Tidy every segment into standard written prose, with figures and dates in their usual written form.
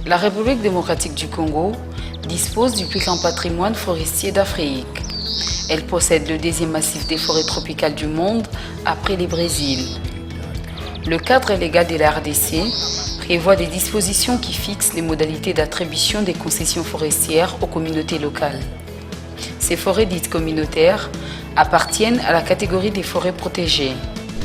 La République démocratique du Congo dispose du plus grand patrimoine forestier d'Afrique. Elle possède le deuxième massif des forêts tropicales du monde après le Brésil. Le cadre légal de la RDC prévoit des dispositions qui fixent les modalités d'attribution des concessions forestières aux communautés locales. Ces forêts dites communautaires appartiennent à la catégorie des forêts protégées.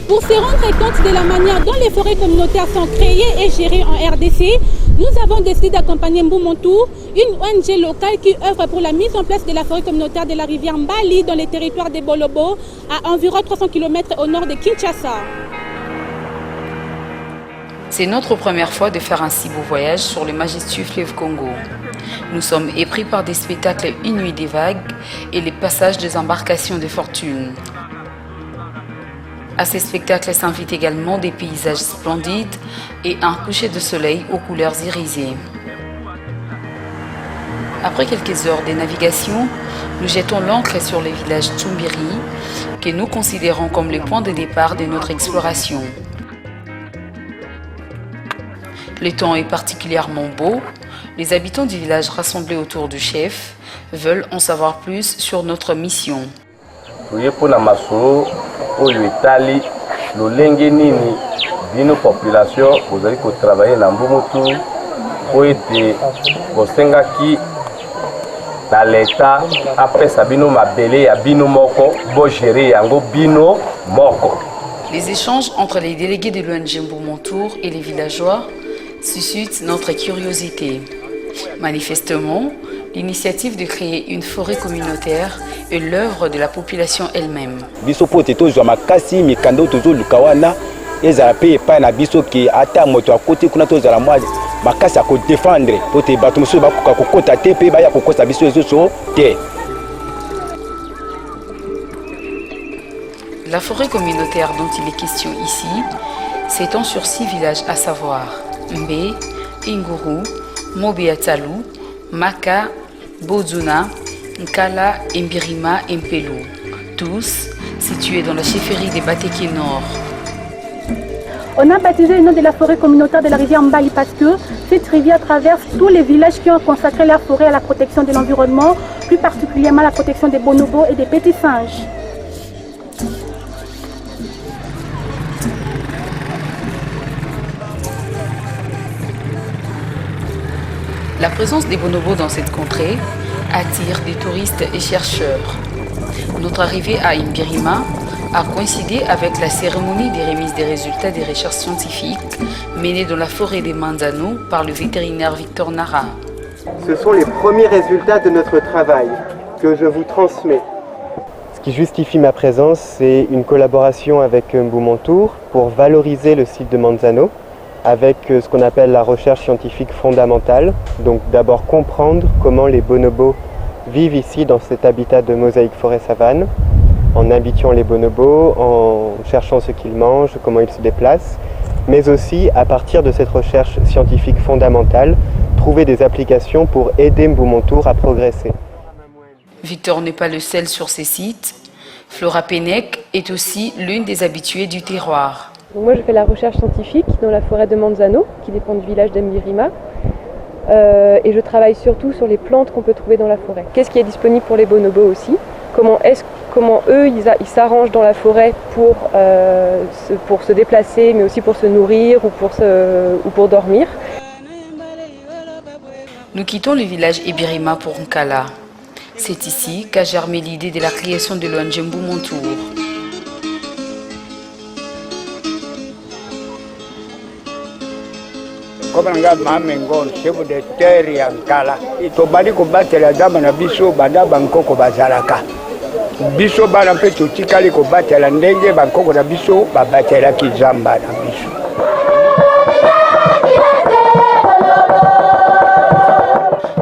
Pour se rendre compte de la manière dont les forêts communautaires sont créées et gérées en RDC, nous avons décidé d'accompagner Mboumontour, une ONG locale qui œuvre pour la mise en place de la forêt communautaire de la rivière Mbali dans les territoires des Bonobo, à environ 300 km au nord de Kinshasa. C'est notre première fois de faire un si beau voyage sur le majestueux fleuve Congo. Nous sommes épris par des spectacles inouïs des vagues et les passages des embarcations de fortune. À ces spectacles s'invitent également des paysages splendides et un coucher de soleil aux couleurs irisées. Après quelques heures de navigation, nous jetons l'ancre sur le village Tchumbiri, que nous considérons comme le point de départ de notre exploration. Le temps est particulièrement beau. Les habitants du village rassemblés autour du chef veulent en savoir plus sur notre mission. Oyo etali lolenge nini bino population bozali kotravailler na Mboumontour po ete bosengaki na leta apesa bino mabele ya bino moko bo gérer yango bino moko. Les échanges entre les délégués de l'ONG Mboumontour et les villageois suscitent notre curiosité. Manifestement, l'initiative de créer une forêt communautaire est l'œuvre de la population elle-même. Biso pote tozwa makasi mikando tozoluka wana ezala pe epai na biso ke ata moto akoti kuna tozala mwa makasi ya kodefendre pote bato mosusu bakoka kokota te mpe baya kokosa biso ezoso te. La forêt communautaire dont il est question ici s'étend sur 6 villages à savoir Mbe, Inguru, Mobeatalou, Maka, Bozuna, Nkala, Mbirima et Mpelou, tous situés dans la chefferie des Bateke Nord. On a baptisé le nom de la forêt communautaire de la rivière Mbali parce que cette rivière traverse tous les villages qui ont consacré leur forêt à la protection de l'environnement, plus particulièrement à la protection des bonobos et des petits singes. La présence des bonobos dans cette contrée attire des touristes et chercheurs. Notre arrivée à Mbirima a coïncidé avec la cérémonie de remise des résultats des recherches scientifiques menées dans la forêt des Manzano par le vétérinaire Victor Nara. Ce sont les premiers résultats de notre travail que je vous transmets. Ce qui justifie ma présence, c'est une collaboration avec Mboumontour pour valoriser le site de Manzano avec ce qu'on appelle la recherche scientifique fondamentale. Donc d'abord comprendre comment les bonobos vivent ici dans cet habitat de mosaïque forêt-savane, en habituant les bonobos, en cherchant ce qu'ils mangent, comment ils se déplacent, mais aussi à partir de cette recherche scientifique fondamentale, trouver des applications pour aider Mboumontour à progresser. Victor n'est pas le seul sur ces sites. Flora Pennec est aussi l'une des habituées du terroir. Moi, je fais la recherche scientifique dans la forêt de Manzano, qui dépend du village d'Mbirima. Et je travaille surtout sur les plantes qu'on peut trouver dans la forêt. Qu'est-ce qui est disponible pour les bonobos aussi? Comment eux, ils s'arrangent dans la forêt pour se déplacer, mais aussi pour se nourrir ou pour dormir. Nous quittons le village Mbirima pour Nkala. C'est ici qu'a germé l'idée de la création de l'ONG Mboumontour. Comme nga mamengo chef de terre ya Nkala tobali kobatela dama na biso banda bankoko bazalaka biso bana mpe totikali kobatela ndenge bankoko na biso babatelaki zamba na biso.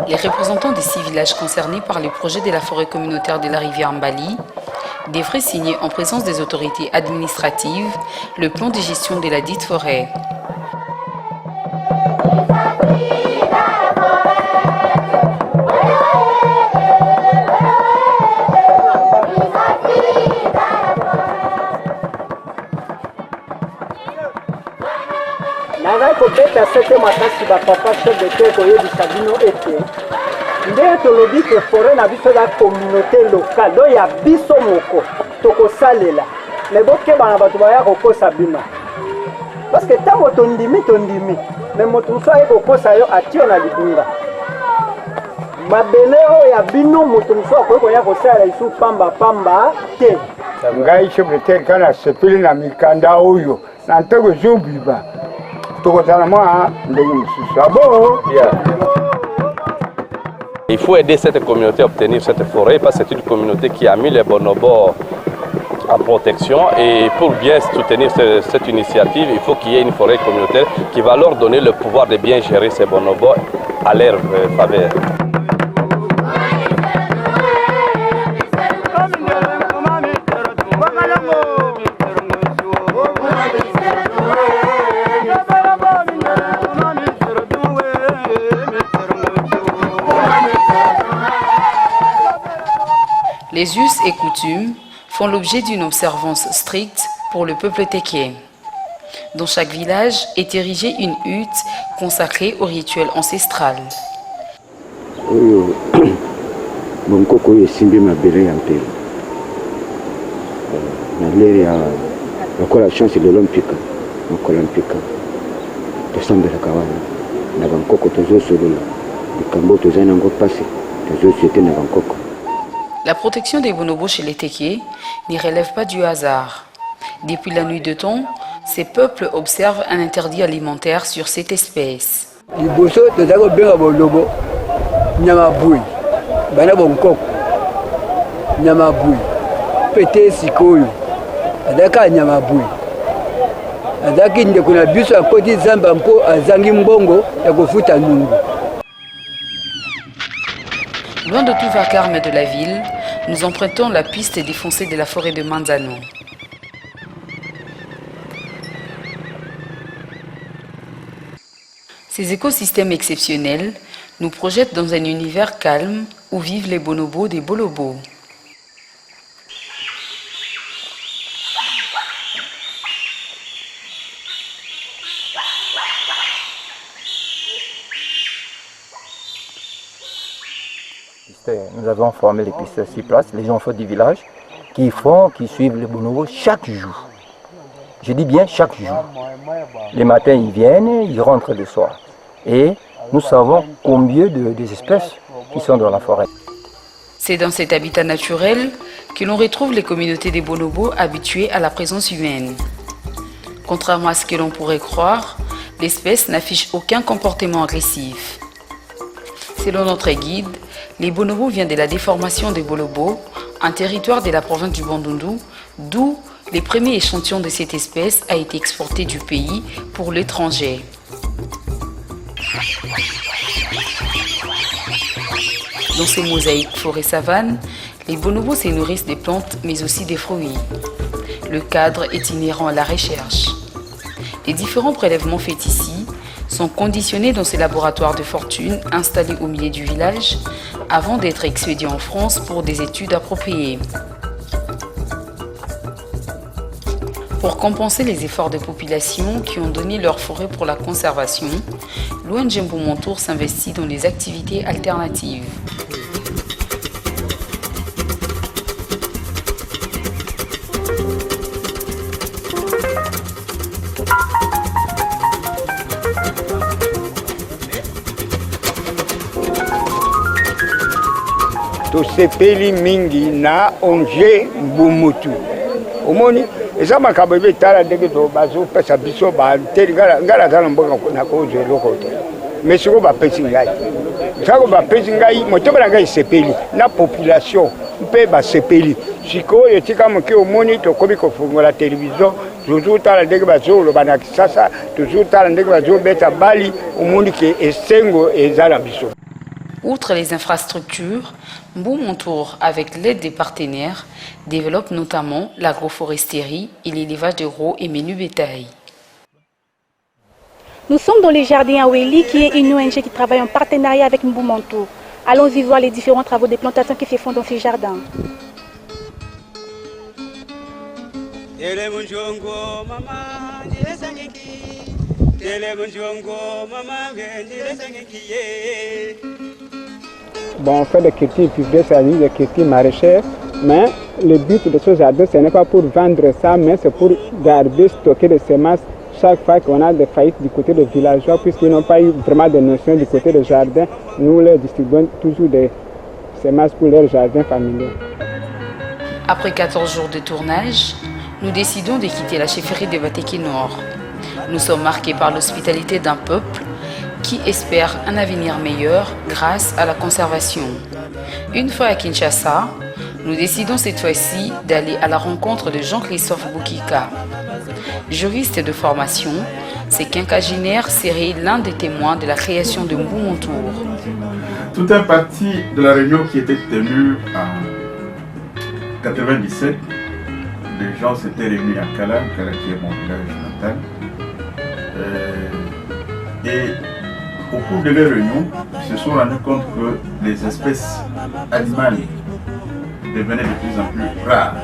Les représentants des 6 villages concernés par le projet de la forêt communautaire de la rivière Mbali devraient signer en présence des autorités administratives le plan de gestion de la dite forêt. nazali kobeta sete makasi bapapa chef de terre koyebisa bino ete nde tolobi ke forêt na biso eza communauté locale oyo ya biso moko tokosalela me bokeba na bato baya kokosa bino parce que ntango tondimi me moto mosusu aye kokosa yo atio na libunga mabele oyo ya bino moto mosusu akoki koya kosalela lisu pamba te ngai chef de terre kana sepeli na mikanda oyo na ntango ezobiba tokozala mwa ndenge mosusu abo. Il faut aider cette communauté à obtenir cette forêt parce que c'est une communauté qui a mis les bonobos en protection et pour bien soutenir cette initiative, il faut qu'il y ait une forêt communautaire qui va leur donner le pouvoir de bien gérer ces bonobos à leur faveur. Les us et coutumes font l'objet d'une observance stricte pour le peuple Téké. Dans chaque village est érigée une hutte consacrée au rituel ancestral. La protection des bonobos chez les Téké n'y relève pas du hasard. Depuis la nuit de temps, ces peuples observent un interdit alimentaire sur cette espèce. Loin de tout vacarme de la ville, nous empruntons la piste défoncée de la forêt de Manzano. Ces écosystèmes exceptionnels nous projettent dans un univers calme où vivent les bonobos des bolobos. Nous avons formé les pistes sur place, les enfants du village qui suivent les bonobos chaque jour. Je dis bien chaque jour. Les matins, ils viennent, ils rentrent le soir. Et nous savons combien d'espèces qui sont dans la forêt. C'est dans cet habitat naturel que l'on retrouve les communautés des bonobos habituées à la présence humaine. Contrairement à ce que l'on pourrait croire, l'espèce n'affiche aucun comportement agressif. Selon notre guide, les bonobos viennent de la déformation des bolobos, un territoire de la province du Bandundu, d'où les premiers échantillons de cette espèce a été exporté du pays pour l'étranger. Dans ces mosaïques forêt-savane, les bonobos se nourrissent des plantes mais aussi des fruits. Le cadre est inhérent à la recherche. Les différents prélèvements faits ici sont conditionnés dans ces laboratoires de fortune installés au milieu du village avant d'être expédiés en France pour des études appropriées. Pour compenser les efforts de population qui ont donné leur forêt pour la conservation, l'ONG Mbumontour s'investit dans les activités alternatives. tosepeli mingi na ONG Mbumontour omoni eza makambo ebetala ndenge bazopesa biso banteli ngala kala mboka nakozwa eloko te mais siko bapesi ngai sako bapesi ngai motoba na ngai esepeli na population mpe basepeli sikoyo etika moke omoni tokomi kofungola televizio tozotala ndenge bazoloba na kisasa tozotala ndenge bazobeta bali omoni ke esengo eza na biso. Outre les infrastructures, Mbumontour, avec l'aide des partenaires, développe notamment l'agroforesterie et l'élevage de gros et menus bétail. Nous sommes dans les jardins à Weli, qui est une ONG qui travaille en partenariat avec Mbumontour. Allons-y voir les différents travaux de plantation qui se font dans ces jardins. Bon, on fait des cultures publiques, c'est-à-dire des cultures maraîchères, mais le but de ce jardin, ce n'est pas pour vendre ça, mais c'est pour garder, stocker des semences chaque fois qu'on a des faillites du côté des villageois, puisqu'ils n'ont pas eu vraiment de notions du côté des jardins. Nous leur distribuons toujours des semences pour leurs jardins familiaux. Après 14 jours de tournage, nous décidons de quitter la chefferie de Bateke Nord. Nous sommes marqués par l'hospitalité d'un peuple qui espère un avenir meilleur grâce à la conservation. Une fois à Kinshasa, nous décidons cette fois-ci d'aller à la rencontre de Jean-Christophe Boukika. Juriste de formation, ce quinquagénaire serait l'un des témoins de la création de Mbumontour. Tout un parti de la réunion qui était tenue en 1997, les gens s'étaient réunis à Kala qui est mon village natal. Et au cours de leur réunion, ils se sont rendus compte que les espèces animales devenaient de plus en plus rares.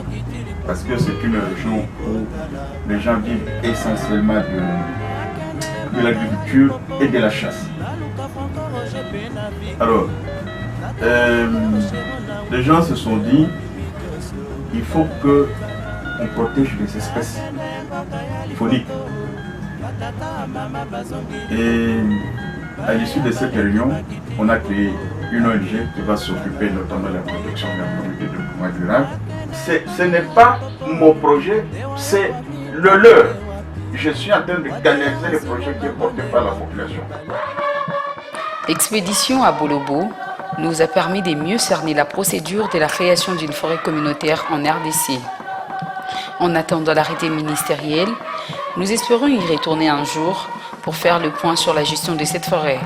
Parce que c'est une région où les gens vivent essentiellement de l'agriculture et de la chasse. Alors, les gens se sont dit, il faut qu'on protège les espèces fauniques. Et à l'issue de cette réunion, on a créé une ONG qui va s'occuper notamment de la protection de l'environnement et du développement durable. Ce n'est pas mon projet, c'est le leur. Je suis en train de canaliser le projet qui est porté par la population. L'expédition à Bolobo nous a permis de mieux cerner la procédure de la création d'une forêt communautaire en RDC. En attendant l'arrêté ministériel, nous espérons y retourner un jour pour faire le point sur la gestion de cette forêt.